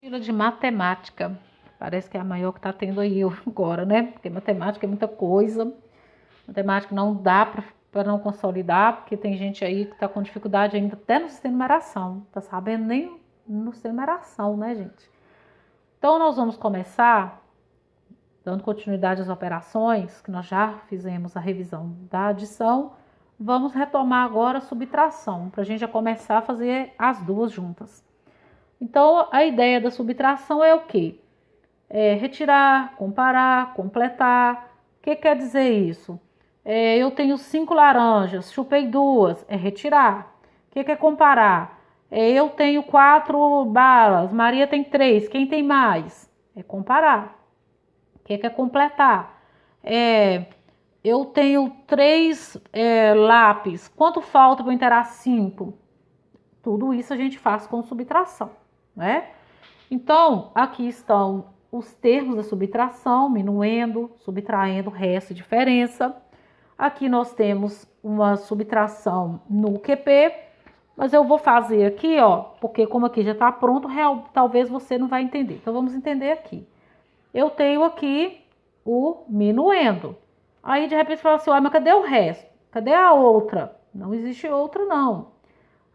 Apostila de matemática. Parece que é a maior que está tendo aí agora, né? Porque matemática é muita coisa. Matemática não dá para não consolidar, porque tem gente aí que está com dificuldade ainda até no sistema de numeração. Tá sabendo nem no sistema de numeração, né, gente? Então, nós vamos começar dando continuidade às operações, que nós já fizemos a revisão da adição. Vamos retomar agora a subtração, para a gente já começar a fazer as duas juntas. Então, a ideia da subtração é o quê? É retirar, comparar, completar. O que quer dizer isso? Eu tenho 5 laranjas, chupei 2, é retirar. O que é comparar? Eu tenho 4 balas, Maria tem 3, quem tem mais? É comparar. O que é completar? Eu tenho 3 lápis, quanto falta para eu inteirar 5? Tudo isso a gente faz com subtração, né? Então, aqui estão os termos da subtração, minuendo, subtraindo, resto e diferença. Aqui nós temos uma subtração no QP, mas eu vou fazer aqui, ó, porque como aqui já está pronto, talvez você não vai entender. Então, vamos entender aqui. Eu tenho aqui o minuendo. Aí, de repente, você fala assim, mas cadê o resto? Cadê a outra? Não existe outra, não.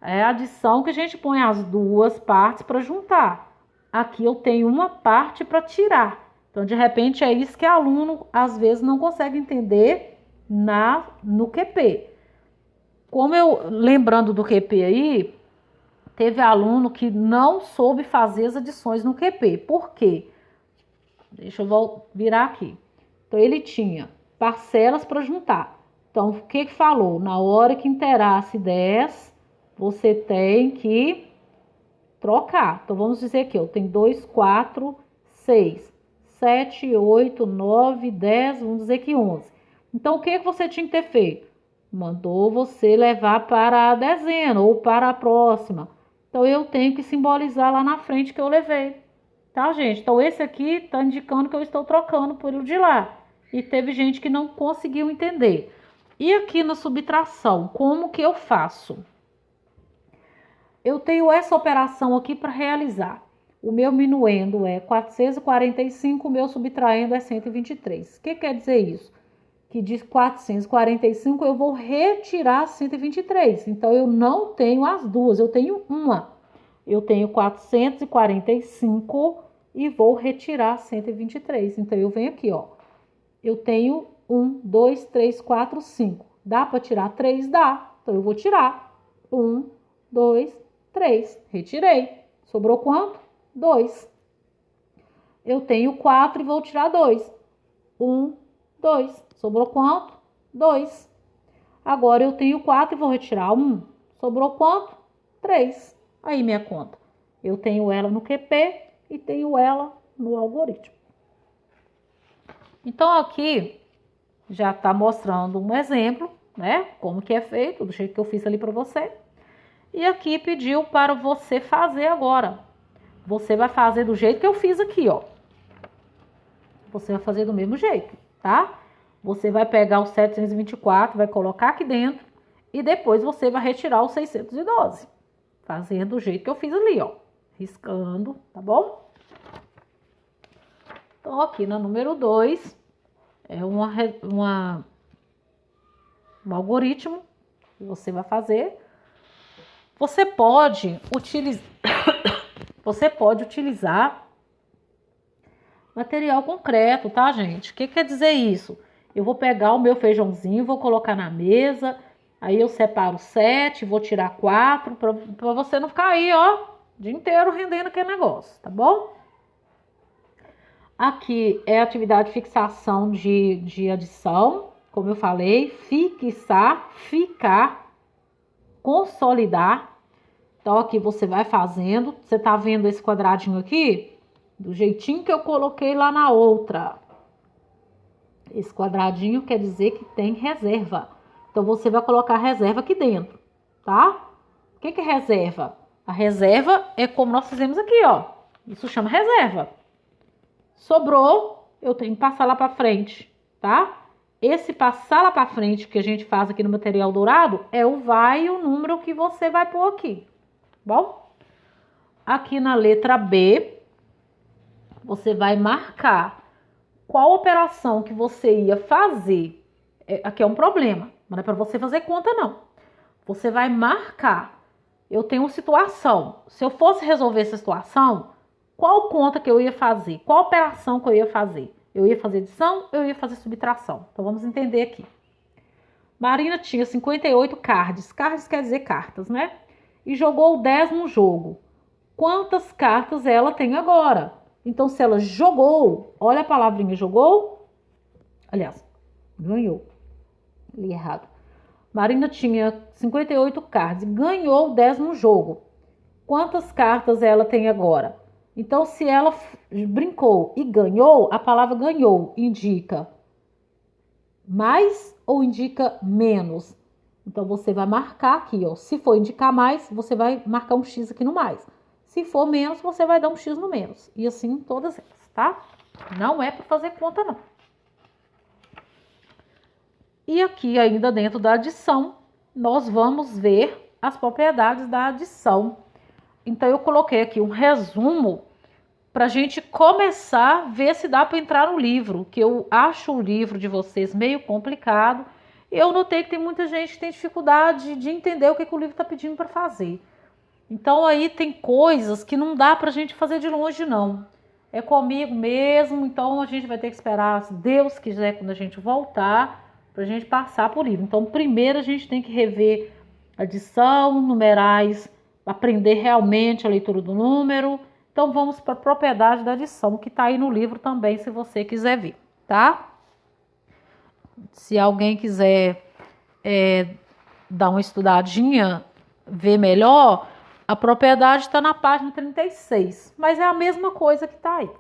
É a adição que a gente põe as duas partes para juntar. Aqui eu tenho uma parte para tirar. Então, de repente, é isso que o aluno, às vezes, não consegue entender no QP. Lembrando do QP aí, teve aluno que não soube fazer as adições no QP. Por quê? Deixa eu virar aqui. Então, ele tinha parcelas para juntar. Então, o que falou? Na hora que inteirasse 10, você tem que trocar. Então, vamos dizer aqui, eu tenho 2, 4, 6, 7, 8, 9, 10, vamos dizer que 11. Então, o que você tinha que ter feito? Mandou você levar para a dezena ou para a próxima. Então, eu tenho que simbolizar lá na frente que eu levei. Tá, gente? Então, esse aqui está indicando que eu estou trocando pelo de lá. E teve gente que não conseguiu entender. E aqui na subtração, como que eu faço? Eu tenho essa operação aqui para realizar. O meu minuendo é 445, o meu subtraindo é 123. O que quer dizer isso? Que de 445 eu vou retirar 123. Então, eu não tenho as duas, eu tenho uma. Eu tenho 445 e vou retirar 123. Então, eu venho aqui, ó. Eu tenho 1, 2, 3, 4, 5. Dá para tirar 3? Dá. Então, eu vou tirar 1, 2, 3. Retirei. Sobrou quanto? 2. Eu tenho 4 e vou tirar 2. 1, 2. Sobrou quanto? 2. Agora, eu tenho 4 e vou retirar 1. Sobrou quanto? 3. Aí, minha conta. Eu tenho ela no QP e tenho ela no algoritmo. Então, aqui já está mostrando um exemplo, né? Como que é feito, do jeito que eu fiz ali para você. E aqui pediu para você fazer agora. Você vai fazer do jeito que eu fiz aqui, ó. Você vai fazer do mesmo jeito, tá? Você vai pegar o 724, vai colocar aqui dentro e depois você vai retirar o 612. Fazendo do jeito que eu fiz ali, ó. Riscando, tá bom? Então, aqui na número 2, é um algoritmo que você vai fazer. Você pode utilizar material concreto, tá, gente? O que quer dizer isso? Eu vou pegar o meu feijãozinho, vou colocar na mesa, aí eu separo 7, vou tirar 4, para você não ficar aí, ó, o dia inteiro rendendo aquele negócio, tá bom? Aqui é a atividade de fixação de adição, como eu falei, fixar, ficar, consolidar. Então, aqui você vai fazendo, você tá vendo esse quadradinho aqui? Do jeitinho que eu coloquei lá na outra. Esse quadradinho quer dizer que tem reserva. Então, você vai colocar a reserva aqui dentro, tá? O que é reserva? A reserva é como nós fizemos aqui, ó. Isso chama reserva. Sobrou, eu tenho que passar lá para frente, tá? Esse passar lá para frente que a gente faz aqui no material dourado é o vai e o número que você vai pôr aqui, bom? Aqui na letra B, você vai marcar qual operação que você ia fazer. Aqui é um problema, não é para você fazer conta, não. Você vai marcar. Eu tenho uma situação. Se eu fosse resolver essa situação, qual conta que eu ia fazer? Qual operação que eu ia fazer? Eu ia fazer adição ou eu ia fazer subtração? Então vamos entender aqui. Marina tinha 58 cards. Cards quer dizer cartas, né? E jogou 10 no jogo. Quantas cartas ela tem agora? Então, se ela jogou, olha a palavrinha jogou. Aliás, ganhou. Li errado. Marina tinha 58 cards, ganhou 10 no jogo. Quantas cartas ela tem agora? Então, se ela brincou e ganhou, a palavra ganhou indica mais ou indica menos? Então, você vai marcar aqui, ó. Se for indicar mais, você vai marcar um X aqui no mais. Se for menos, você vai dar um X no menos. E assim todas elas, tá? Não é para fazer conta, não. E aqui, ainda dentro da adição, nós vamos ver as propriedades da adição. Então, eu coloquei aqui um resumo para a gente começar a ver se dá para entrar no livro, que eu acho o livro de vocês meio complicado. Eu notei que tem muita gente que tem dificuldade de entender o que o livro está pedindo para fazer. Então, aí tem coisas que não dá para a gente fazer de longe, não. É comigo mesmo, então a gente vai ter que esperar, se Deus quiser, quando a gente voltar, para a gente passar por livro. Então, primeiro a gente tem que rever adição, numerais, aprender realmente a leitura do número. Então, vamos para a propriedade da adição, que está aí no livro também, se você quiser ver, tá? Se alguém quiser dar uma estudadinha, ver melhor, a propriedade está na página 36, mas é a mesma coisa que está aí.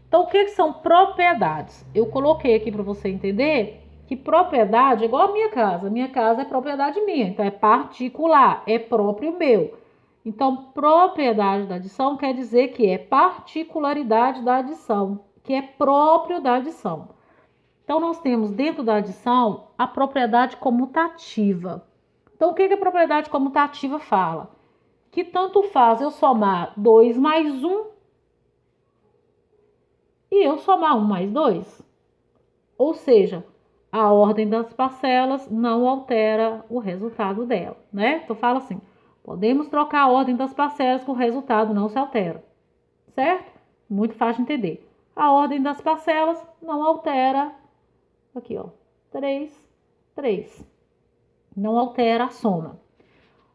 Então, o que são propriedades? Eu coloquei aqui para você entender que propriedade é igual a minha casa. Minha casa é propriedade minha, então é particular, é próprio meu. Então, propriedade da adição quer dizer que é particularidade da adição, que é próprio da adição. Então, nós temos dentro da adição a propriedade comutativa. Então, o que a propriedade comutativa fala? Que tanto faz eu somar 2 mais 1 e eu somar 1 mais 2. Ou seja, a ordem das parcelas não altera o resultado dela, né? Então, fala assim, podemos trocar a ordem das parcelas que o resultado não se altera, certo? Muito fácil de entender. A ordem das parcelas não altera, aqui ó, 3, 3. Não altera a soma.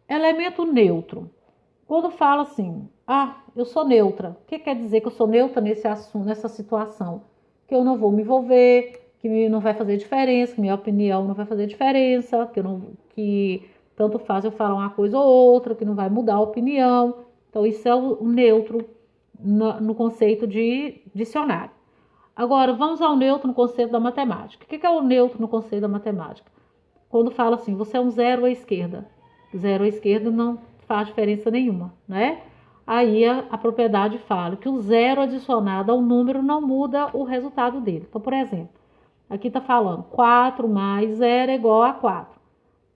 Elemento neutro. Quando fala assim, eu sou neutra. O que quer dizer que eu sou neutra nesse assunto, nessa situação? Que eu não vou me envolver, que não vai fazer diferença, que minha opinião não vai fazer diferença, que tanto faz eu falar uma coisa ou outra, que não vai mudar a opinião. Então, isso é o neutro no conceito de dicionário. Agora, vamos ao neutro no conceito da matemática. O que é o neutro no conceito da matemática? Quando fala assim, você é um zero à esquerda. Zero à esquerda não faz diferença nenhuma, né? Aí a propriedade fala que o zero adicionado ao número não muda o resultado dele. Então, por exemplo, aqui está falando 4 mais 0 é igual a 4.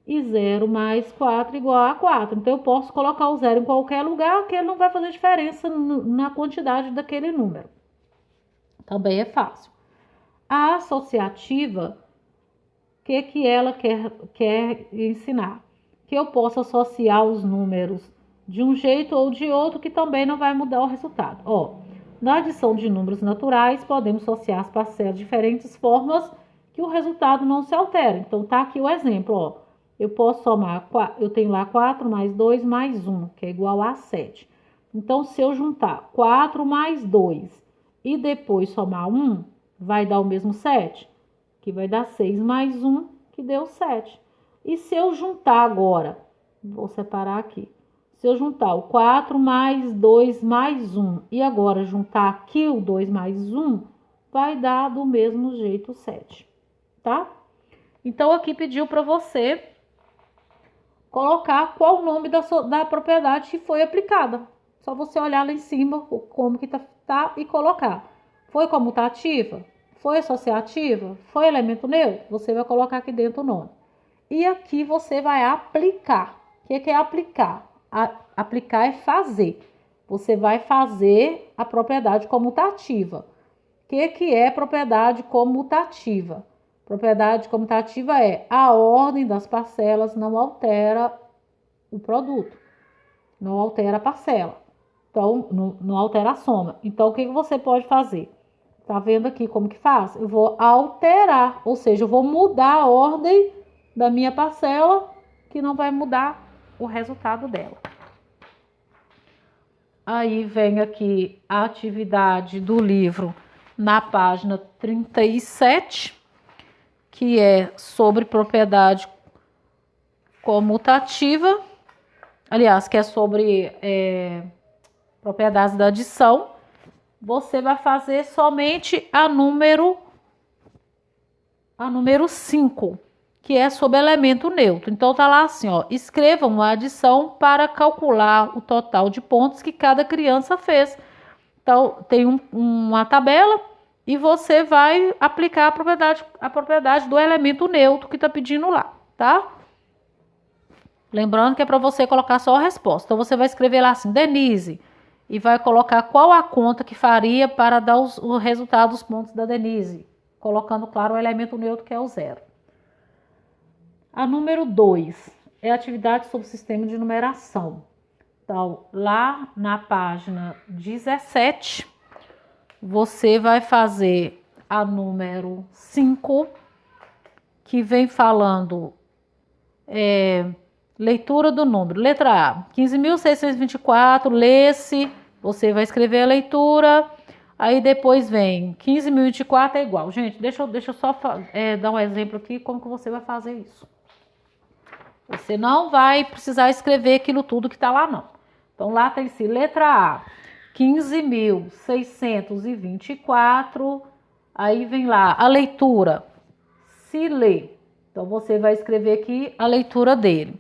E 0 mais 4 é igual a 4. Então, eu posso colocar o zero em qualquer lugar, que ele não vai fazer diferença na quantidade daquele número. Também é fácil. A associativa, o que ela quer ensinar? Que eu posso associar os números de um jeito ou de outro, que também não vai mudar o resultado. Na adição de números naturais, podemos associar as parcelas de diferentes formas que o resultado não se altera. Então, tá aqui o exemplo, Eu posso somar, eu tenho lá 4 mais 2 mais 1, que é igual a 7. Então, se eu juntar 4 mais 2 e depois somar 1, vai dar o mesmo 7, que vai dar 6 mais 1, que deu 7. E se eu juntar agora, vou separar aqui, se eu juntar o 4 mais 2 mais 1 e agora juntar aqui o 2 mais 1, vai dar do mesmo jeito 7, tá? Então, aqui pediu para você colocar qual o nome da propriedade que foi aplicada. Só você olhar lá em cima como que tá e colocar. Foi comutativa? Foi associativa? Foi elemento neutro? Você vai colocar aqui dentro o nome. E aqui você vai aplicar. O que é aplicar? Aplicar é fazer. você vai fazer a propriedade comutativa. O que é propriedade comutativa? Propriedade comutativa é a ordem das parcelas não altera o produto, não altera a parcela, então não altera a soma. Então, o que você pode fazer? Tá vendo aqui como que faz? Eu vou alterar, ou seja, eu vou mudar a ordem da minha parcela, que não vai mudar o resultado dela. Aí vem aqui a atividade do livro na página 37, que é sobre propriedade comutativa, aliás, que é sobre propriedades da adição. Você vai fazer somente a número 5, que é sobre elemento neutro. Então, tá lá assim, ó, escrevam uma adição para calcular o total de pontos que cada criança fez. Então, tem uma tabela e você vai aplicar a propriedade do elemento neutro que está pedindo lá, tá? Lembrando que é para você colocar só a resposta. Então, você vai escrever lá assim, Denise, e vai colocar qual a conta que faria para dar o resultado dos pontos da Denise, colocando, claro, o elemento neutro, que é o 0. A número 2 é a atividade sobre o sistema de numeração. Então, lá na página 17, você vai fazer a número 5, que vem falando leitura do número. Letra A, 15.624, lê-se, você vai escrever a leitura. Aí depois vem 15.024 é igual. Gente, deixa eu só dar um exemplo aqui como que você vai fazer isso. Você não vai precisar escrever aquilo tudo que está lá, não. Então, lá tem assim, letra A, 15.624, aí vem lá a leitura, se lê. Então, você vai escrever aqui a leitura dele.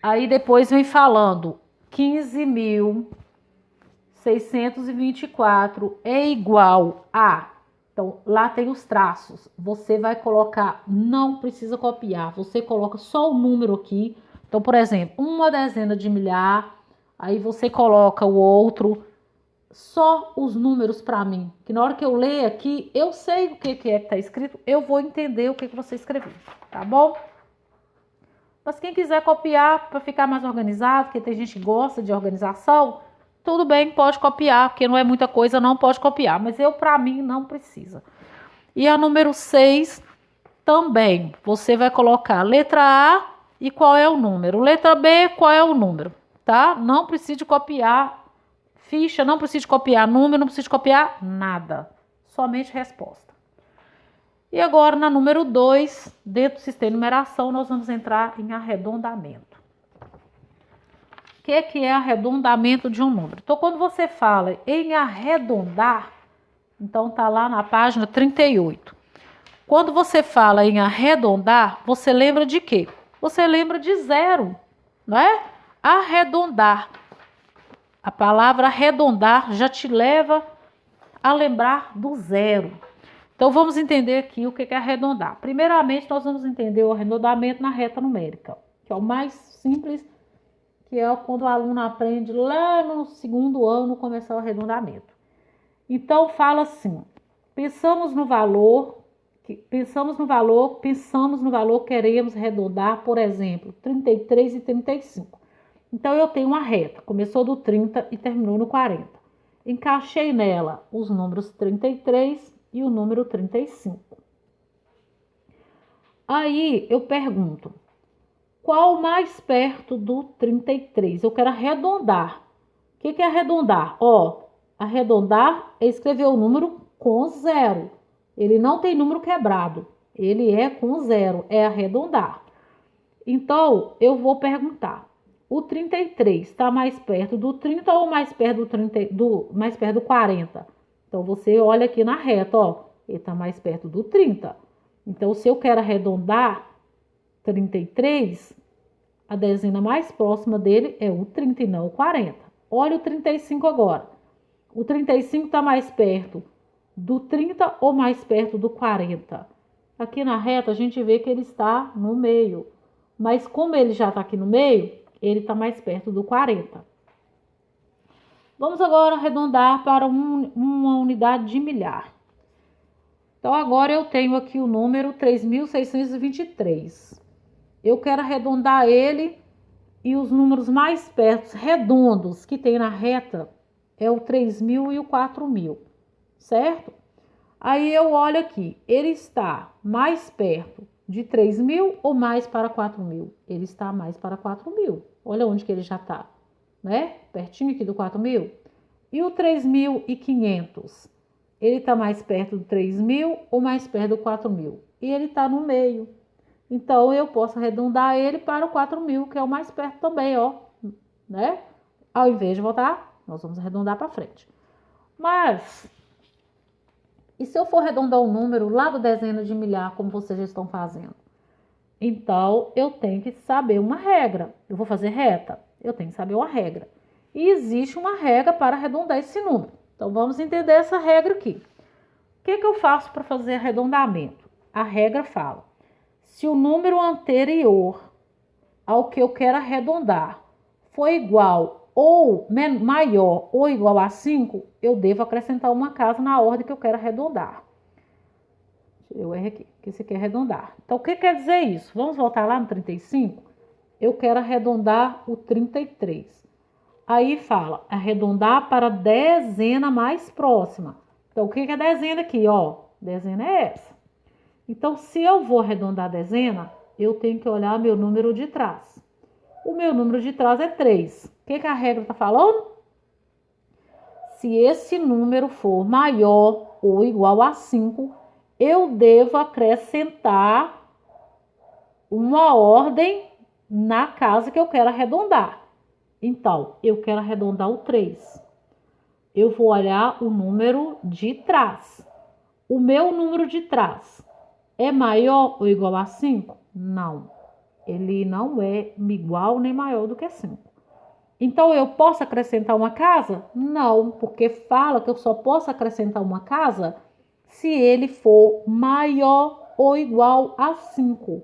Aí, depois vem falando, 15.624 é igual a... Então, lá tem os traços. Você vai colocar, não precisa copiar, você coloca só o número aqui. Então, por exemplo, uma dezena de milhar, aí você coloca o outro, só os números para mim. Que na hora que eu ler aqui, eu sei o que é que está escrito, eu vou entender o que você escreveu, tá bom? Mas quem quiser copiar para ficar mais organizado, porque tem gente que gosta de organização, tudo bem, pode copiar, porque não é muita coisa, não pode copiar. Mas para mim, não precisa. E a número 6 também. Você vai colocar letra A e qual é o número. Letra B, qual é o número, tá? Não precisa de copiar ficha, não precisa de copiar número, não precisa de copiar nada. Somente resposta. E agora, na número 2, dentro do sistema de numeração, nós vamos entrar em arredondamento. O que é arredondamento de um número? Então, quando você fala em arredondar, então tá lá na página 38. Quando você fala em arredondar, você lembra de quê? Você lembra de 0, não é? Arredondar. A palavra arredondar já te leva a lembrar do 0. Então, vamos entender aqui o que é arredondar. Primeiramente, nós vamos entender o arredondamento na reta numérica, que é o mais simples, que é quando o aluno aprende lá no segundo ano começar o arredondamento. Então, fala assim, pensamos no valor, queremos arredondar, por exemplo, 33 e 35. Então, eu tenho uma reta, começou do 30 e terminou no 40. Encaixei nela os números 33 e o número 35. Aí, eu pergunto, qual mais perto do 33? Eu quero arredondar. O que é arredondar? Arredondar é escrever o número com 0. Ele não tem número quebrado. Ele é com 0. É arredondar. Então, eu vou perguntar. O 33 está mais perto do 30 ou mais perto mais perto do 40? Então, você olha aqui na reta, ele está mais perto do 30. Então, se eu quero arredondar 33, a dezena mais próxima dele é o 30 e não o 40. Olha o 35 agora. O 35 está mais perto do 30 ou mais perto do 40? Aqui na reta a gente vê que ele está no meio. Mas como ele já está aqui no meio, ele está mais perto do 40. Vamos agora arredondar para uma unidade de milhar. Então, agora eu tenho aqui o número 3.623. Eu quero arredondar ele e os números mais perto, redondos, que tem na reta, é o 3.000 e o 4.000, certo? Aí eu olho aqui, ele está mais perto de 3.000 ou mais para 4.000? Ele está mais para 4.000. Olha onde que ele já está, né? Pertinho aqui do 4.000. E o 3.500? Ele está mais perto do 3.000 ou mais perto do 4.000? E ele está no meio. Então, eu posso arredondar ele para o 4.000, que é o mais perto também, ó, né? Ao invés de voltar, nós vamos arredondar para frente. Mas, e se eu for arredondar o número lá do dezena de milhar, como vocês já estão fazendo? Então, eu tenho que saber uma regra. Eu vou fazer reta, eu tenho que saber uma regra. E existe uma regra para arredondar esse número. Então, vamos entender essa regra aqui. O que eu faço para fazer arredondamento? A regra fala: se o número anterior ao que eu quero arredondar for igual ou maior ou igual a 5, eu devo acrescentar uma casa na ordem que eu quero arredondar. Eu erro aqui, que você quer arredondar. Então, o que quer dizer isso? Vamos voltar lá no 35? Eu quero arredondar o 33. Aí fala, arredondar para a dezena mais próxima. Então, o que é dezena aqui? Ó, dezena é essa. Então, se eu vou arredondar a dezena, eu tenho que olhar meu número de trás. O meu número de trás é 3. O que a regra está falando? Se esse número for maior ou igual a 5, eu devo acrescentar uma ordem na casa que eu quero arredondar. Então, eu quero arredondar o 3. Eu vou olhar o número de trás. O meu número de trás é maior ou igual a 5? Não. Ele não é igual nem maior do que 5. Então, eu posso acrescentar uma casa? Não, porque fala que eu só posso acrescentar uma casa se ele for maior ou igual a 5.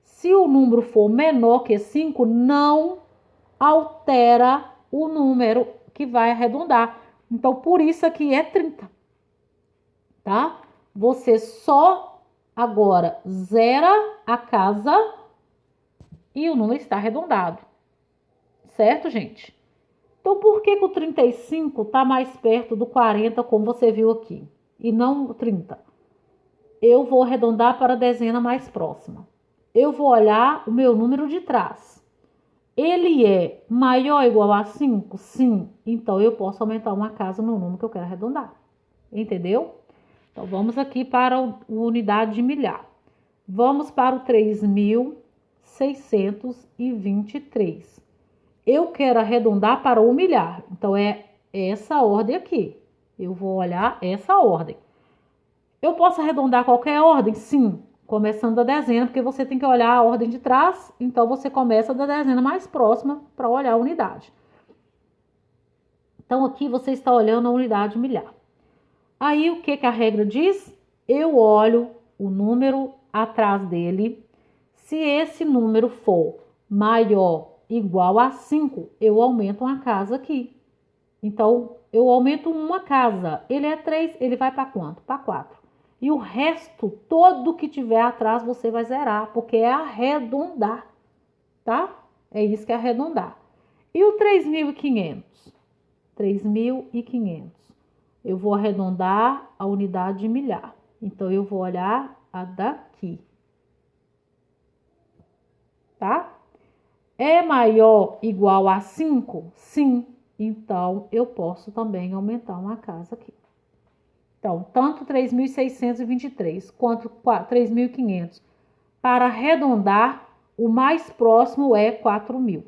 Se o número for menor que 5, não altera o número que vai arredondar. Então, por isso aqui é 30, tá? Você só agora zera a casa e o número está arredondado. Certo, gente? Então, por que o 35 está mais perto do 40, como você viu aqui, e não o 30? Eu vou arredondar para a dezena mais próxima. Eu vou olhar o meu número de trás. Ele é maior ou igual a 5? Sim. Então, eu posso aumentar uma casa no número que eu quero arredondar. Entendeu? Então, vamos aqui para a unidade de milhar. Vamos para o 3.623. Eu quero arredondar para o milhar. Então, é essa ordem aqui. Eu vou olhar essa ordem. Eu posso arredondar qualquer ordem? Sim. Começando da dezena, porque você tem que olhar a ordem de trás. Então, você começa da dezena mais próxima para olhar a unidade. Então, aqui você está olhando a unidade milhar. Aí, o que a regra diz? Eu olho o número atrás dele. Se esse número for maior igual a 5, eu aumento uma casa aqui. Então, eu aumento uma casa. Ele é 3, ele vai para quanto? Para 4. E o resto, todo que tiver atrás, você vai zerar, porque é arredondar, tá? É isso que é arredondar. E o 3.500? 3.500. Eu vou arredondar a unidade de milhar. Então, eu vou olhar a daqui. Tá? É maior ou igual a 5? Sim. Então, eu posso também aumentar uma casa aqui. Então, tanto 3.623 quanto 3.500. Para arredondar, o mais próximo é 4.000.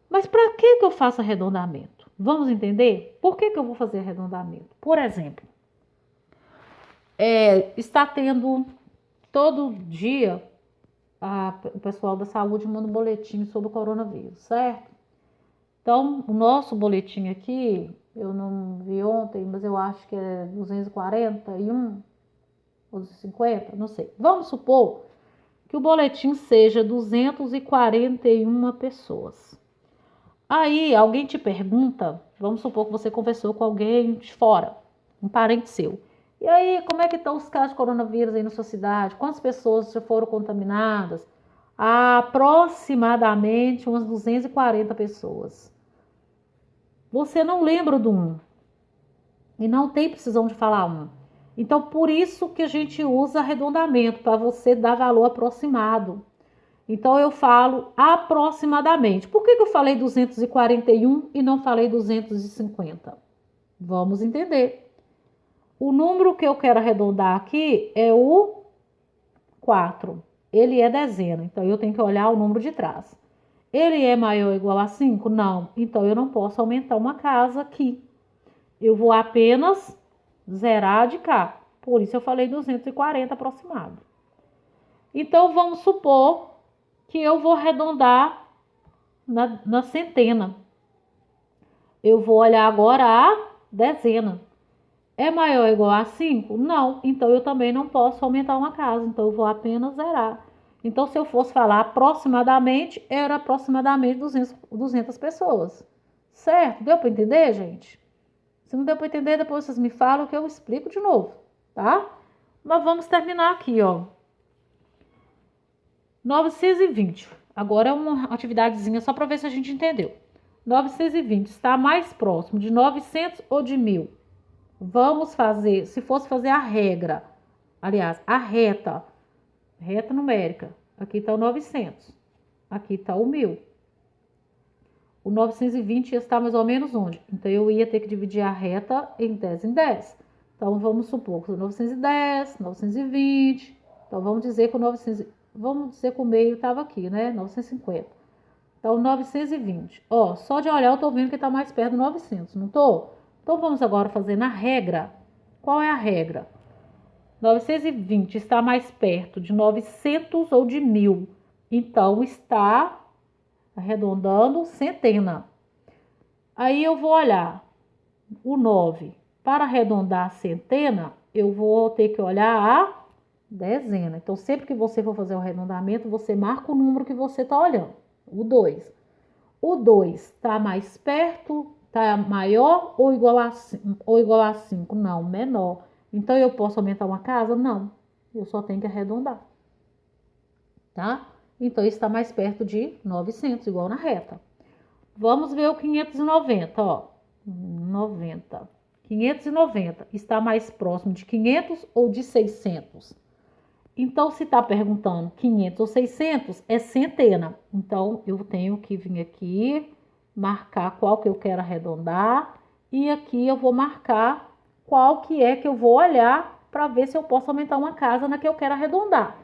Mas para que eu faço arredondamento? Vamos entender? Por que eu vou fazer arredondamento? Por exemplo, está tendo todo dia o pessoal da saúde manda um boletim sobre o coronavírus, certo? Então, o nosso boletim aqui, eu não vi ontem, mas eu acho que é 241 ou 250, não sei. Vamos supor que o boletim seja 241 pessoas. Aí alguém te pergunta, vamos supor que você conversou com alguém de fora, um parente seu. E aí, como é que estão os casos de coronavírus aí na sua cidade? Quantas pessoas já foram contaminadas? Aproximadamente umas 240 pessoas. Você não lembra do um e não tem precisão de falar um. Então, por isso que a gente usa arredondamento, para você dar valor aproximado. Então, eu falo aproximadamente. Por que eu falei 241 e não falei 250? Vamos entender. O número que eu quero arredondar aqui é o 4. Ele é dezena, então eu tenho que olhar o número de trás. Ele é maior ou igual a 5? Não. Então, eu não posso aumentar uma casa aqui. Eu vou apenas zerar de cá. Por isso eu falei 240 aproximado. Então, vamos supor que eu vou arredondar na centena. Eu vou olhar agora a dezena. É maior ou igual a 5? Não. Então, eu também não posso aumentar uma casa. Então, eu vou apenas zerar. Então, se eu fosse falar aproximadamente, era aproximadamente 200 pessoas. Certo? Deu para entender, gente? Se não deu para entender, depois vocês me falam que eu explico de novo, tá? Mas vamos terminar aqui, ó. 920. Agora é uma atividadezinha só para ver se a gente entendeu. 920 está mais próximo de 900 ou de 1000? Vamos fazer, se fosse fazer a regra, aliás, a reta numérica. Aqui está o 900. Aqui está o 1000. O 920 ia estar mais ou menos onde? Então, eu ia ter que dividir a reta em 10 em 10. Então, vamos supor que o 910, 920. Então, vamos dizer que o meio estava aqui, né? 950. Então, 920. Ó, só de olhar eu tô vendo que está mais perto do 900, não tô? Então, vamos agora fazer na regra. Qual é a regra? 920 está mais perto de 900 ou de 1000. Então, está arredondando centena. Aí eu vou olhar o 9. Para arredondar a centena, eu vou ter que olhar a dezena. Então, sempre que você for fazer o arredondamento, você marca o número que você está olhando. O 2. O 2 está mais perto, está maior ou igual a 5? Não, menor. Então, eu posso aumentar uma casa? Não. Eu só tenho que arredondar. Tá? Então, está mais perto de 900, igual na reta. Vamos ver o 590, ó. 90. 590 está mais próximo de 500 ou de 600? Então, se está perguntando 500 ou 600, é centena. Então, eu tenho que vir aqui, marcar qual que eu quero arredondar. E aqui eu vou marcar qual que é que eu vou olhar para ver se eu posso aumentar uma casa na que eu quero arredondar.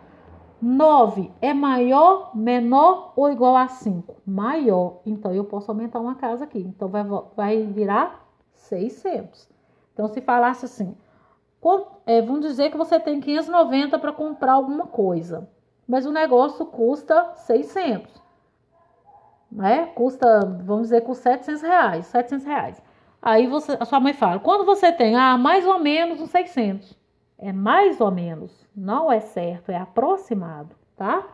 9 é maior, menor ou igual a 5? Maior. Então, eu posso aumentar uma casa aqui. Então, vai virar 600. Então, se falasse assim, vamos dizer que você tem 590 para comprar alguma coisa, mas o negócio custa 600, né? Custa, vamos dizer, com 700 reais, 700 reais. Aí a sua mãe fala, quando você tem, mais ou menos uns 600. É mais ou menos, não é certo, é aproximado, tá?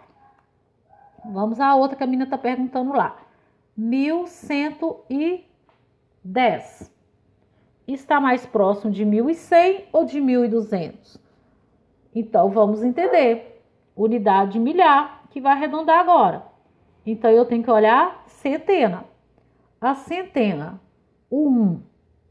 Vamos à outra que a menina tá perguntando lá. 1110. Está mais próximo de 1100 ou de 1200? Então, vamos entender. Unidade de milhar, que vai arredondar agora. Então, eu tenho que olhar centena. A centena, o 1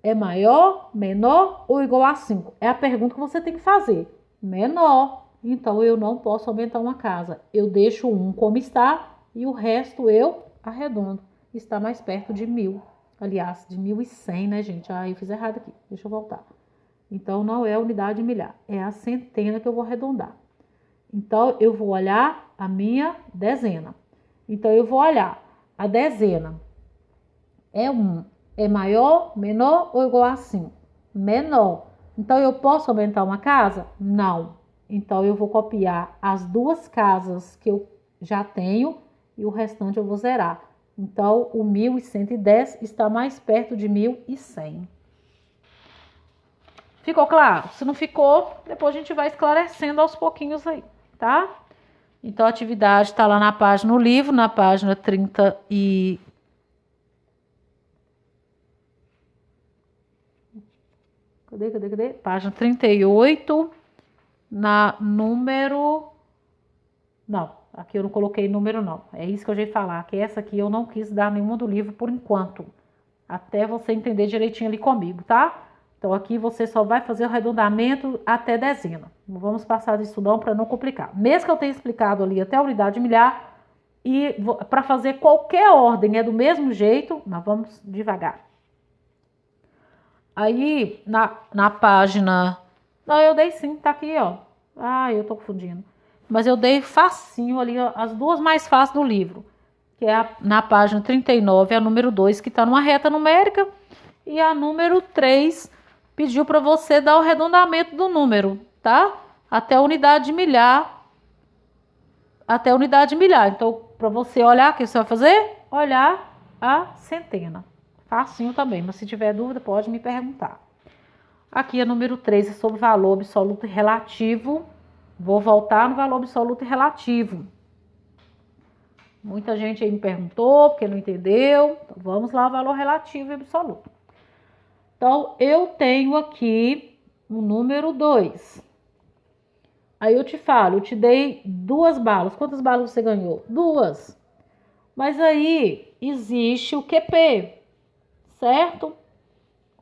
é maior, menor ou igual a 5? É a pergunta que você tem que fazer. Menor. Então, eu não posso aumentar uma casa. Eu deixo o 1 como está e o resto eu arredondo. Está mais perto de 1000. Aliás, de 1100, né, gente? Eu fiz errado aqui. Deixa eu voltar. Então, não é a unidade de milhar. É a centena que eu vou arredondar. Então, eu vou olhar a minha dezena. Então, eu vou olhar a dezena. É 1. É maior, menor ou igual a 5? Menor. Então, eu posso aumentar uma casa? Não. Então, eu vou copiar as duas casas que eu já tenho e o restante eu vou zerar. Então, o 1110 está mais perto de 1100. Ficou claro? Se não ficou, depois a gente vai esclarecendo aos pouquinhos aí, tá? Então, a atividade está lá na página, no livro, na página 34 Cadê? Página 38, na número... Não, aqui eu não coloquei número não. É isso que eu já ia falar, que essa aqui eu não quis dar nenhuma do livro por enquanto. Até você entender direitinho ali comigo, tá? Então aqui você só vai fazer o arredondamento até dezena. Não vamos passar disso não para não complicar. Mesmo que eu tenha explicado ali até a unidade milhar, e para fazer qualquer ordem é do mesmo jeito, nós vamos devagar. Aí, na página... Não, eu dei sim, tá aqui, ó. Ah, eu tô confundindo. Mas eu dei facinho ali, ó, as duas mais fáceis do livro. Que é na página 39, a número 2, que tá numa reta numérica. E a número 3 pediu para você dar o arredondamento do número, tá? Até a unidade de milhar. Até a unidade de milhar. Então, para você olhar, o que você vai fazer? Olhar a centena. Facinho também, mas se tiver dúvida, pode me perguntar. Aqui a número 3 é sobre valor absoluto e relativo. Vou voltar no valor absoluto e relativo. Muita gente aí me perguntou, porque não entendeu. Então, vamos lá, o valor relativo e absoluto. Então, eu tenho aqui o número 2. Aí eu te falo, eu te dei 2 balas. Quantas balas você ganhou? 2. Mas aí existe o QP, certo?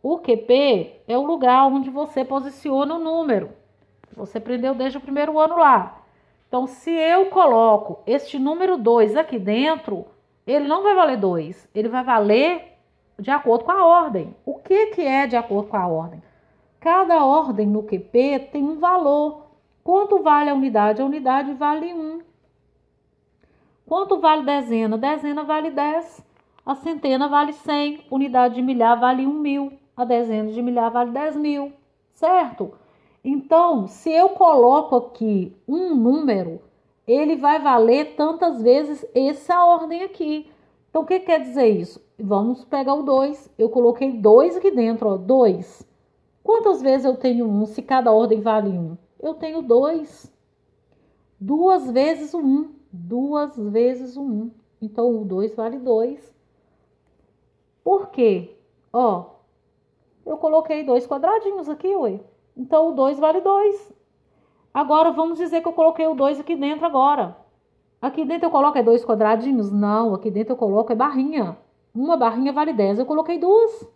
O QP é o lugar onde você posiciona o número. Você aprendeu desde o primeiro ano lá. Então, se eu coloco este número 2 aqui dentro, ele não vai valer 2. Ele vai valer de acordo com a ordem. O que é de acordo com a ordem? Cada ordem no QP tem um valor. Quanto vale a unidade? A unidade vale 1. Quanto vale dezena? Dezena vale 10. A centena vale 100. Unidade de milhar vale 1.000. A dezena de milhar vale 10.000. Certo? Então, se eu coloco aqui um número, ele vai valer tantas vezes essa ordem aqui. Então, o que quer dizer isso? Vamos pegar o 2. Eu coloquei 2 aqui dentro, ó, 2. Quantas vezes eu tenho 1 se cada ordem vale 1? Eu tenho 2. 2 vezes o 1. 2 vezes o 1. Então, o 2 vale 2. Por quê? Ó, eu coloquei 2 quadradinhos aqui, ué. Então, o 2 vale 2. Agora, vamos dizer que eu coloquei o 2 aqui dentro agora. Aqui dentro eu coloco 2 quadradinhos? Não, aqui dentro eu coloco barrinha. Uma barrinha vale 10, eu coloquei 2.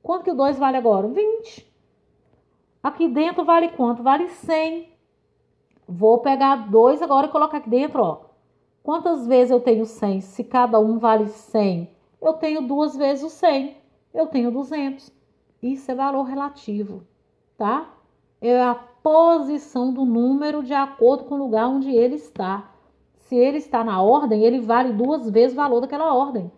Quanto que o 2 vale agora? 20. Aqui dentro vale quanto? Vale 100. Vou pegar 2 agora e colocar aqui dentro, ó. Quantas vezes eu tenho 100? Se cada um vale 100, eu tenho 2 vezes o 100. Eu tenho 200. Isso é valor relativo, tá? É a posição do número de acordo com o lugar onde ele está. Se ele está na ordem, ele vale 2 vezes o valor daquela ordem.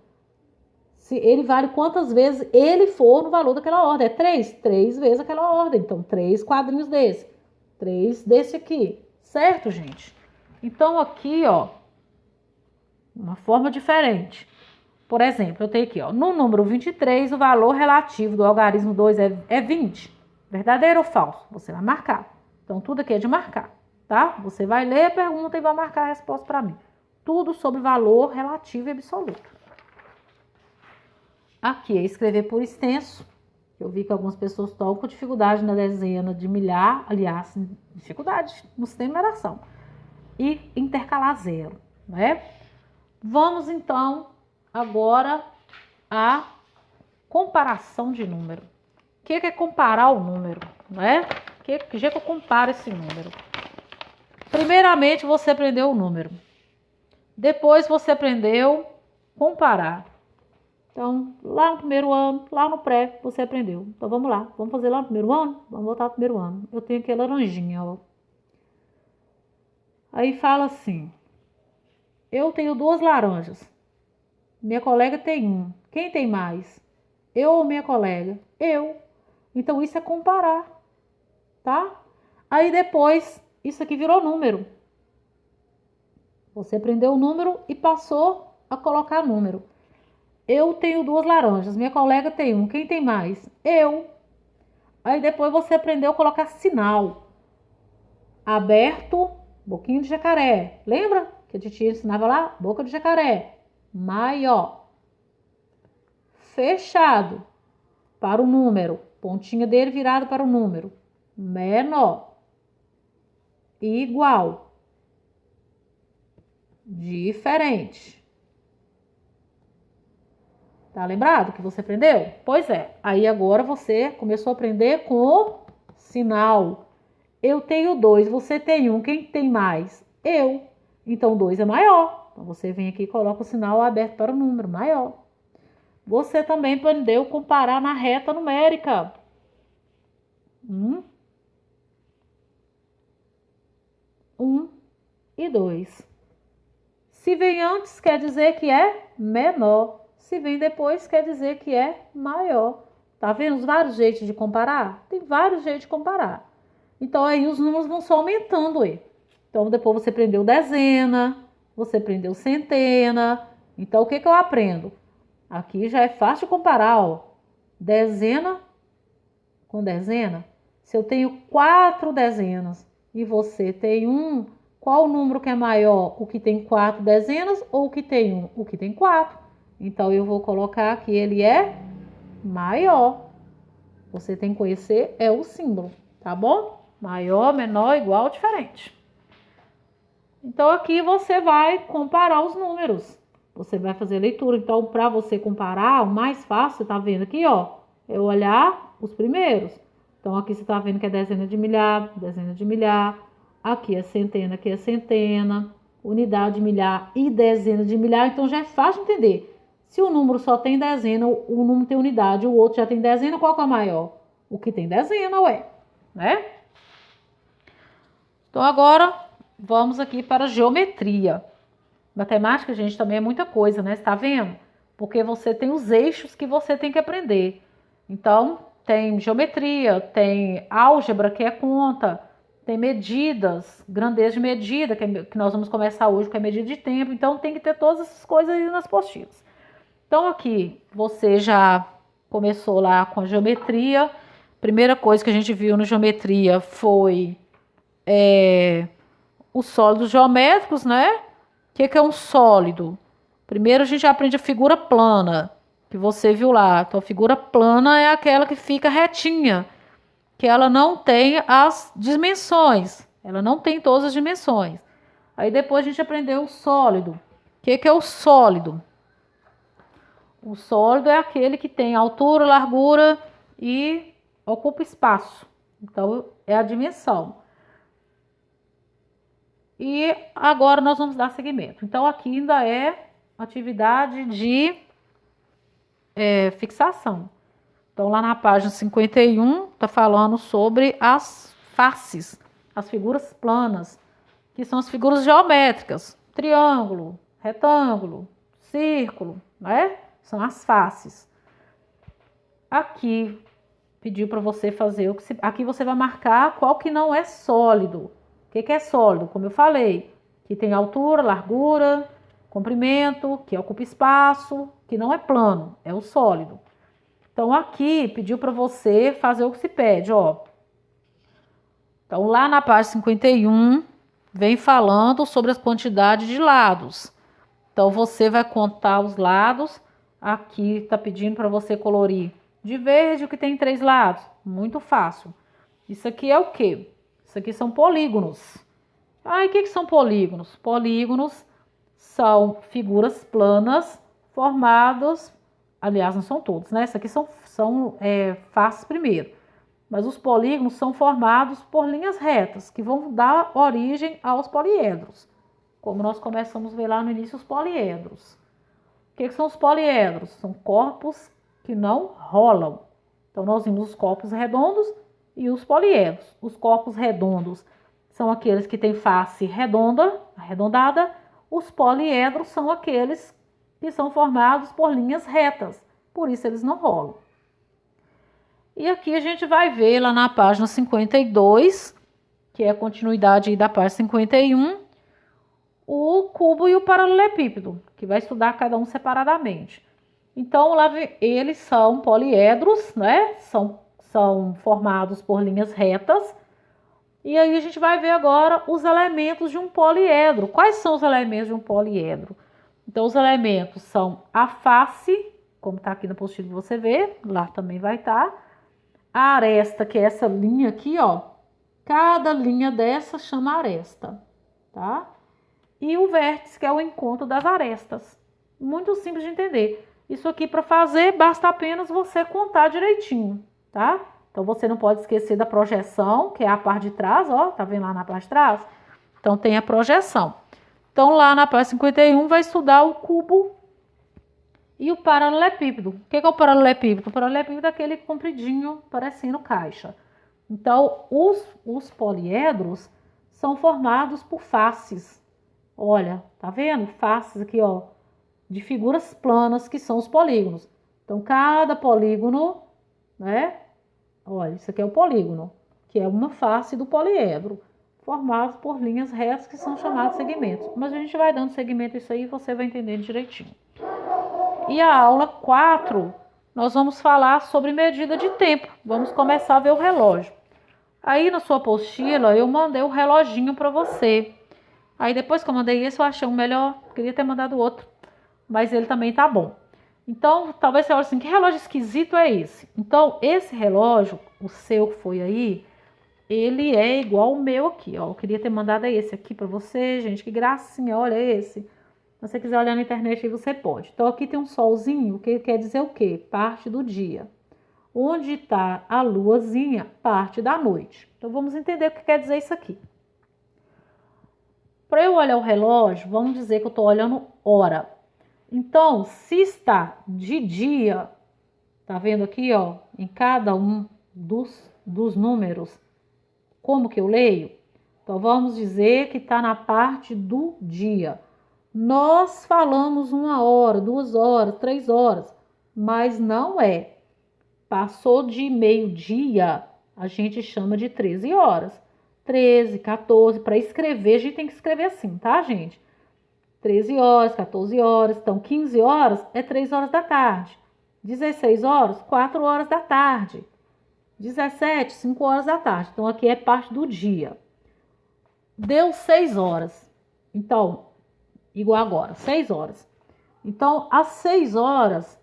Se ele vale quantas vezes ele for no valor daquela ordem. É 3? 3 vezes aquela ordem. Então, 3 quadrinhos desse. 3 desse aqui. Certo, gente? Então, aqui, ó, uma forma diferente. Por exemplo, eu tenho aqui, ó, no número 23, o valor relativo do algarismo 2 é 20. Verdadeiro ou falso? Você vai marcar. Então, tudo aqui é de marcar, tá? Você vai ler a pergunta e vai marcar a resposta para mim. Tudo sobre valor relativo e absoluto. Aqui é escrever por extenso. Eu vi que algumas pessoas estão com dificuldade na dezena de milhar, aliás, dificuldade no sistema de numeração. E intercalar 0, né? Vamos, então, agora a comparação de número. O que é comparar o número, né? Que jeito que eu comparo esse número? Primeiramente, você aprendeu o número. Depois, você aprendeu comparar. Então, lá no primeiro ano, lá no pré, você aprendeu. Então, vamos lá. Vamos fazer lá no primeiro ano? Vamos voltar pro primeiro ano. Eu tenho aqui a laranjinha, ó. Aí fala assim. Eu tenho 2 laranjas. Minha colega tem 1. Quem tem mais? Eu ou minha colega? Eu. Então, isso é comparar, tá? Aí, depois, isso aqui virou número. Você aprendeu o número e passou a colocar número. Eu tenho 2 laranjas. Minha colega tem 1. Quem tem mais? Eu. Aí, depois, você aprendeu a colocar sinal. Aberto, boquinho de jacaré. Lembra que a titia ensinava lá? Boca de jacaré. Maior. Fechado para o número. pontinha dele virada para o número menor, igual, diferente. Tá lembrado que você aprendeu? Pois é. Aí agora você começou a aprender com o sinal. Eu tenho 2, você tem 1. Quem tem mais? Eu. Então 2 é maior. Então você vem aqui e coloca o sinal aberto para o número maior. Você também aprendeu a comparar na reta numérica. 1 e 2. Se vem antes, quer dizer que é menor. Se vem depois, quer dizer que é maior. Tá vendo os vários jeitos de comparar? Tem vários jeitos de comparar. Então, aí os números vão só aumentando. Aí. Então, depois você aprendeu dezena, você aprendeu centena. Então, o que eu aprendo? Aqui já é fácil de comparar, ó. Dezena com dezena. Se eu tenho 4 dezenas e você tem 1, qual o número que é maior? O que tem 4 dezenas ou o que tem 1? O que tem 4. Então, eu vou colocar que ele é maior. Você tem que conhecer o símbolo, tá bom? Maior, menor, igual, diferente. Então, aqui você vai comparar os números. Você vai fazer a leitura. Então, para você comparar, o mais fácil, tá vendo aqui, ó, é olhar os primeiros. Então, aqui você tá vendo que é dezena de milhar, dezena de milhar. Aqui é centena, unidade de milhar e dezena de milhar. Então, já é fácil de entender. Se o número só tem dezena, o número tem unidade, o outro já tem dezena, qual que é o maior? O que tem dezena, ué, né? Então, agora, vamos aqui para a geometria. Matemática, gente, também é muita coisa, né? Você tá vendo? Porque você tem os eixos que você tem que aprender. Então, tem geometria, tem álgebra, que é conta, tem medidas, grandeza de medida, que nós vamos começar hoje, que é medida de tempo. Então, tem que ter todas essas coisas aí nas postilas. Então, aqui, você já começou lá com a geometria. Primeira coisa que a gente viu na geometria foi os sólidos geométricos, né? O que é um sólido? Primeiro a gente aprende a figura plana, que você viu lá. Então, a figura plana é aquela que fica retinha, que ela não tem as dimensões. Ela não tem todas as dimensões. Aí depois a gente aprendeu o sólido. O que é o sólido? O sólido é aquele que tem altura, largura e ocupa espaço. Então, é a dimensão. E agora nós vamos dar seguimento. Então, aqui ainda é atividade de fixação. Então, lá na página 51, está falando sobre as faces, as figuras planas, que são as figuras geométricas. Triângulo, retângulo, círculo, né? São as faces. Aqui, pediu para você fazer o que aqui você vai marcar qual que não é sólido. O que é sólido? Como eu falei, que tem altura, largura, comprimento, que ocupa espaço, que não é plano, é o sólido. Então, aqui, pediu para você fazer o que se pede, ó. Então, lá na página 51, vem falando sobre as quantidades de lados. Então, você vai contar os lados. Aqui está pedindo para você colorir de verde o que tem 3 lados. Muito fácil. Isso aqui é o quê? Isso aqui são polígonos. Ah, e o que são polígonos? Polígonos são figuras planas formadas, aliás, não são todos, né? Isso aqui são faces primeiro. Mas os polígonos são formados por linhas retas, que vão dar origem aos poliedros. Como nós começamos a ver lá no início, os poliedros. O que são os poliedros? São corpos que não rolam. Então, nós vimos os corpos redondos e os poliedros. Os corpos redondos são aqueles que têm face redonda, arredondada. Os poliedros são aqueles que são formados por linhas retas. Por isso, eles não rolam. E aqui a gente vai ver lá na página 52, que é a continuidade aí da página 51, o cubo e o paralelepípedo, que vai estudar cada um separadamente. Então, lá eles são poliedros, né? São formados por linhas retas. E aí a gente vai ver agora os elementos de um poliedro. Quais são os elementos de um poliedro? Então, os elementos são a face, como está aqui na apostila que você vê, lá também vai estar. A aresta, que é essa linha aqui, ó, cada linha dessa chama aresta, tá? E o vértice, que é o encontro das arestas. Muito simples de entender. Isso aqui para fazer, basta apenas você contar direitinho, tá? Então, você não pode esquecer da projeção, que é a parte de trás, ó, tá vendo lá na parte de trás? Então, tem a projeção. Então, lá na página 51, vai estudar o cubo e o paralelepípedo. O que é o paralelepípedo? O paralelepípedo é aquele compridinho, parecendo caixa. Então, os poliedros são formados por faces. Olha, tá vendo? Faces aqui, ó, de figuras planas, que são os polígonos. Então, cada polígono, né? Olha, isso aqui é o polígono, que é uma face do poliedro, formado por linhas retas, que são chamados segmentos. Mas a gente vai dando segmento isso aí e você vai entendendo direitinho. E a aula 4, nós vamos falar sobre medida de tempo. Vamos começar a ver o relógio. Aí na sua apostila eu mandei o reloginho para você. Aí depois que eu mandei esse, eu achei um melhor. Queria ter mandado outro, mas ele também tá bom. Então, talvez você olhe assim, que relógio esquisito é esse? Então, esse relógio, o seu que foi aí, ele é igual o meu aqui, ó. Eu queria ter mandado esse aqui para você, gente, que gracinha, olha esse. Se você quiser olhar na internet aí, você pode. Então, aqui tem um solzinho, que quer dizer o quê? Parte do dia. Onde está a luazinha? Parte da noite. Então, vamos entender o que quer dizer isso aqui. Para eu olhar o relógio, vamos dizer que eu estou olhando hora. Então, se está de dia, tá vendo aqui, ó, em cada um dos números, como que eu leio? Então, vamos dizer que está na parte do dia. Nós falamos 1 hora, 2 horas, 3 horas, mas não é. Passou de meio-dia, a gente chama de 13 horas. 13, 14, para escrever, a gente tem que escrever assim, tá, gente? 13 horas, 14 horas, então 15 horas é 3 horas da tarde. 16 horas, 4 horas da tarde. 17, 5 horas da tarde. Então, aqui é parte do dia. Deu 6 horas. Então, igual agora, 6 horas. Então, às 6 horas,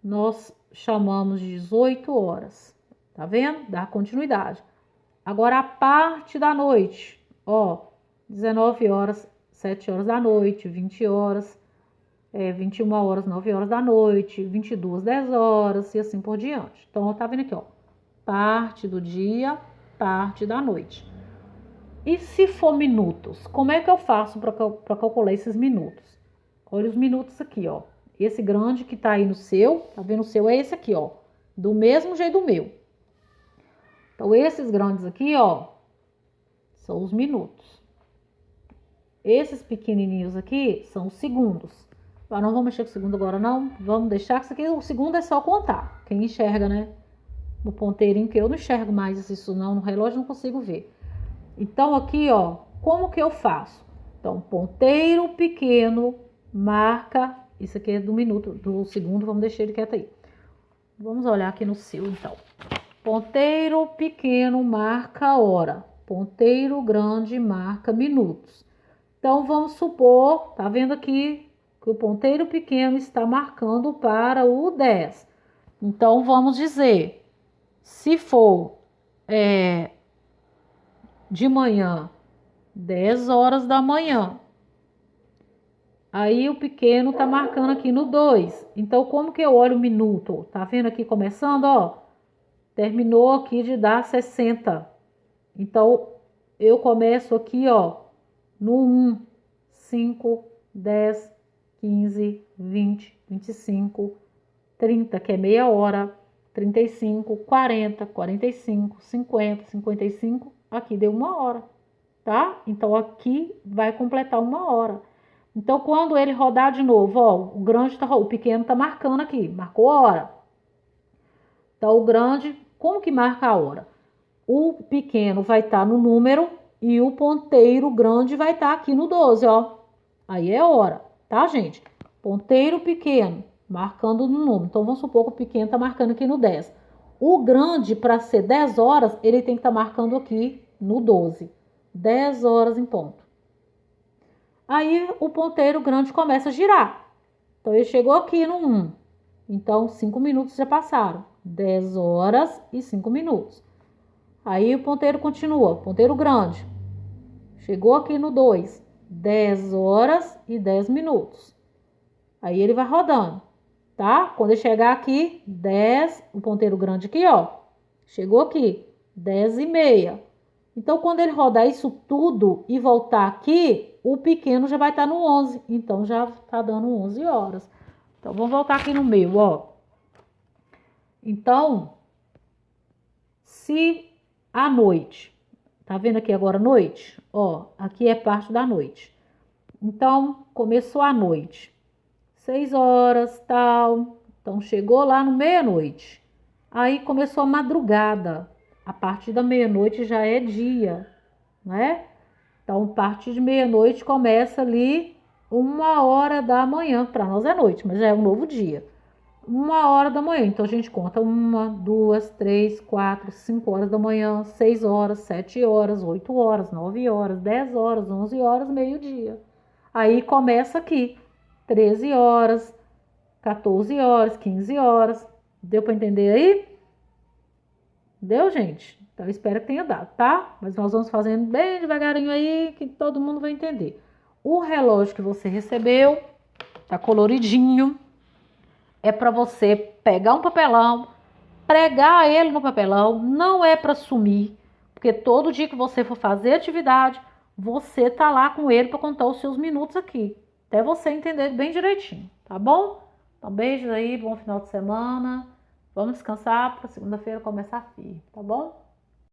nós chamamos de 18 horas. Tá vendo? Dá continuidade. Agora, a parte da noite, ó, 19 horas, 7 horas da noite, 20 horas, 21 horas, 9 horas da noite, 22, 10 horas e assim por diante. Então, tá vendo aqui, ó, parte do dia, parte da noite. E se for minutos, como é que eu faço para calcular esses minutos? Olha os minutos aqui, ó. Esse grande que tá aí no seu, tá vendo o seu é esse aqui, ó, do mesmo jeito do meu. Então, esses grandes aqui, ó, são os minutos. Esses pequenininhos aqui são os segundos. Mas não vamos mexer com o segundo agora, não. Vamos deixar que isso aqui, o segundo é só contar. Quem enxerga, né? No ponteirinho, que eu não enxergo mais isso não, no relógio não consigo ver. Então, aqui, ó, como que eu faço? Então, ponteiro pequeno marca, isso aqui é do minuto, do segundo, vamos deixar ele quieto aí. Vamos olhar aqui no seu, então. Ponteiro pequeno marca hora. Ponteiro grande marca minutos. Então, vamos supor, tá vendo aqui que o ponteiro pequeno está marcando para o 10. Então, vamos dizer, se for de manhã, 10 horas da manhã, aí o pequeno tá marcando aqui no 2. Então, como que eu olho o minuto? Tá vendo aqui começando, ó? Terminou aqui de dar 60. Então, eu começo aqui, ó, no 1, 5, 10, 15, 20, 25, 30, que é meia hora, 35, 40, 45, 50, 55, aqui deu 1 hora, tá? Então, aqui vai completar 1 hora. Então, quando ele rodar de novo, ó, o pequeno tá marcando aqui, marcou hora. Então, o grande, como que marca a hora? O pequeno vai estar no número e o ponteiro grande vai estar aqui no 12, ó. Aí é hora, tá, gente? Ponteiro pequeno, marcando no número. Então, vamos supor que o pequeno tá marcando aqui no 10. O grande, para ser 10 horas, ele tem que estar marcando aqui no 12. 10 horas em ponto. Aí, o ponteiro grande começa a girar. Então, ele chegou aqui no 1. Então, 5 minutos já passaram. 10 horas e 5 minutos. Aí o ponteiro continua, ponteiro grande. Chegou aqui no 2, 10 horas e 10 minutos. Aí ele vai rodando, tá? Quando ele chegar aqui, 10, o ponteiro grande aqui, ó. Chegou aqui, 10 e meia. Então, quando ele rodar isso tudo e voltar aqui, o pequeno já vai estar no 11. Então, já tá dando 11 horas. Então, vamos voltar aqui no meio, ó. Então, se à noite, tá vendo aqui agora noite? Ó, aqui é parte da noite. Então, começou a noite. 6 horas, tal. Então, chegou lá no meia-noite. Aí começou a madrugada. A partir da meia-noite já é dia, né? Então, a partir de meia-noite começa ali 1 hora da manhã. Para nós é noite, mas já é um novo dia. 1 hora da manhã. Então, a gente conta 1, 2, 3, 4, 5 horas da manhã, 6 horas, 7 horas, 8 horas, 9 horas, 10 horas, 11 horas, meio-dia. Aí começa aqui, 13 horas, 14 horas, 15 horas. Deu para entender aí? Deu, gente? Então, eu espero que tenha dado, tá? Mas nós vamos fazendo bem devagarinho aí, que todo mundo vai entender. O relógio que você recebeu, tá coloridinho. É para você pegar um papelão, pregar ele no papelão. Não é para sumir, porque todo dia que você for fazer atividade, você tá lá com ele para contar os seus minutos aqui. Até você entender bem direitinho, tá bom? Então, beijos aí, bom final de semana. Vamos descansar para segunda-feira começar firme, tá bom?